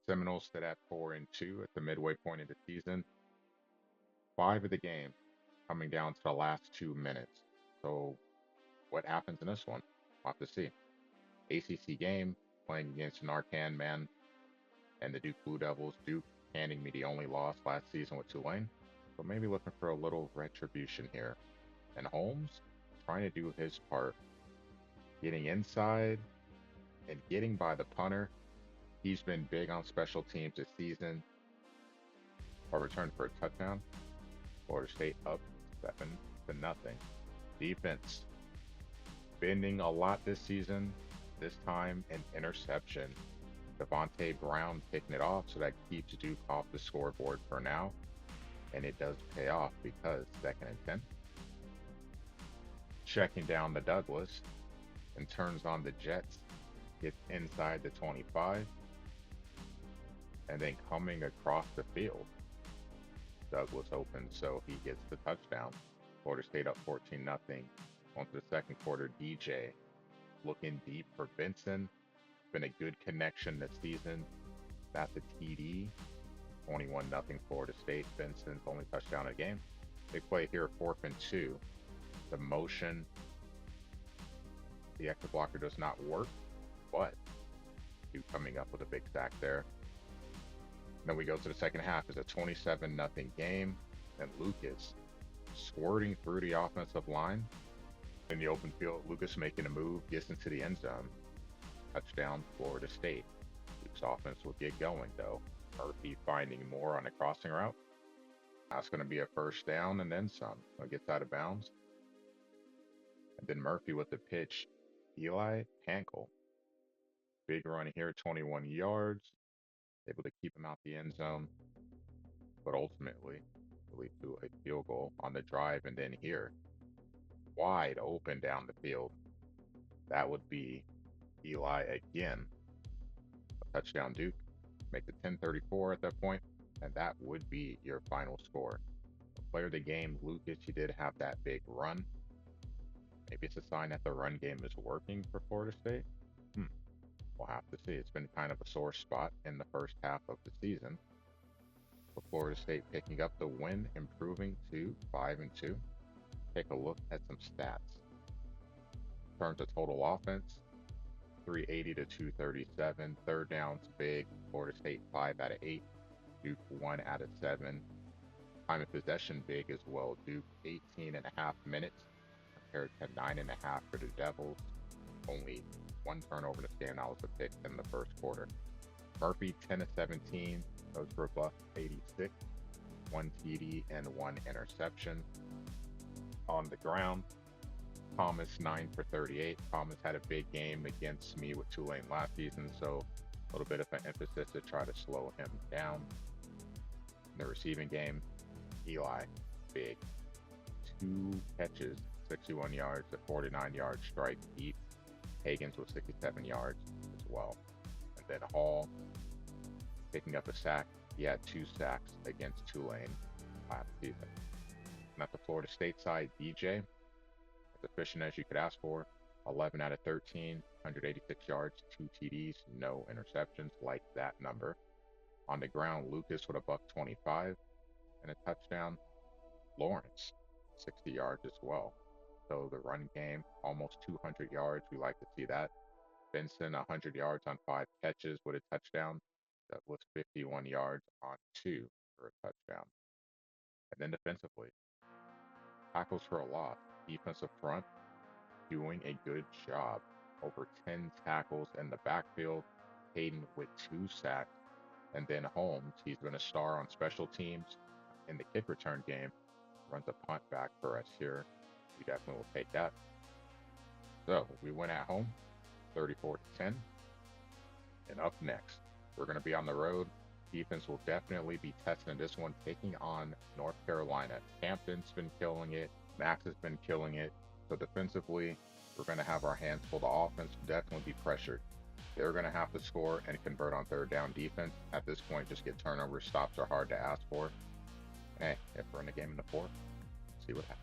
Seminoles sit at 4-2 at the midway point of the season. 5 of the game coming down to the last 2 minutes. So what happens in this one? We'll have to see. ACC game playing against NarcanMan and the Duke Blue Devils. Duke handing me the only loss last season with Tulane. So maybe looking for a little retribution here. And Holmes trying to do his part, getting inside and getting by the punter. He's been big on special teams this season. A return for a touchdown. Florida State up 7-0. Defense bending a lot this season. This time an interception. Devontae Brown picking it off, so that keeps Duke off the scoreboard for now. And it does pay off because 2nd and 10. Checking down the Douglas and turns on the Jets. Gets inside the 25. And then coming across the field, Douglas open, so he gets the touchdown. Florida State up 14-0. On to the second quarter, DJ looking deep for Benson. Been a good connection this season. That's a TD. 21-0 Florida State. Benson's only touchdown of the game. Big play here, 4th and 2. The motion, the extra blocker does not work, but Duke coming up with a big sack there. Then we go to the second half. It's a 27-0 game, and Lucas squirting through the offensive line in the open field. Lucas making a move, gets into the end zone. Touchdown, Florida State. Duke's offense will get going though. Murphy finding more on a crossing route. That's going to be a first down and then some. It gets out of bounds. And then Murphy with the pitch. Eli Pankel. Big run here, 21 yards. Able to keep him out the end zone, but ultimately lead to a field goal on the drive. And then here, wide open down the field. That would be Eli again. A touchdown Duke. Make it 10-34 at that point, and that would be your final score. Player of the game, Lucas, he did have that big run. Maybe it's a sign that the run game is working for Florida State. We'll have to see. It's been kind of a sore spot in the first half of the season. For Florida State picking up the win, improving to 5-2. Take a look at some stats. In terms of total offense, 380 to 237. Third downs big. Florida State 5 out of 8. Duke 1 out of 7. Time of possession big as well. Duke 18.5 minutes compared to 9.5 for the Devils. Only 1 turnover to stand out was a pick in the first quarter. Murphy 10 of 17, goes for a buck 86, 1 TD and 1 interception. On the ground, Thomas 9 for 38. Thomas had a big game against me with Tulane last season, so a little bit of an emphasis to try to slow him down. In the receiving game, Eli, big. 2 catches, 61 yards, a 49-yard strike deep. Hagens with 67 yards as well. And then Hall picking up a sack. He had 2 sacks against Tulane last season. And at the Florida State side, DJ, as efficient as you could ask for. 11 out of 13, 186 yards, 2 TDs, no interceptions, like that number. On the ground, Lucas with a buck 25 and a touchdown. Lawrence, 60 yards as well. So the run game, almost 200 yards. We like to see that. Benson, 100 yards on 5 catches with a touchdown. That was 51 yards on 2 for a touchdown. And then defensively, tackles for a loss. Defensive front doing a good job. Over 10 tackles in the backfield. Hayden with 2 sacks. And then Holmes, he's been a star on special teams in the kick return game. Runs a punt back for us here. We definitely will take that. So we win at home, 34-10. And up next, we're going to be on the road. Defense will definitely be testing this one, taking on North Carolina. Hampton's been killing it. Max has been killing it. So defensively, we're going to have our hands full. The offense will definitely be pressured. They're going to have to score and convert on third down. Defense, at this point, just get turnovers. Stops are hard to ask for. Hey, if we're in the game in the fourth, see what happens.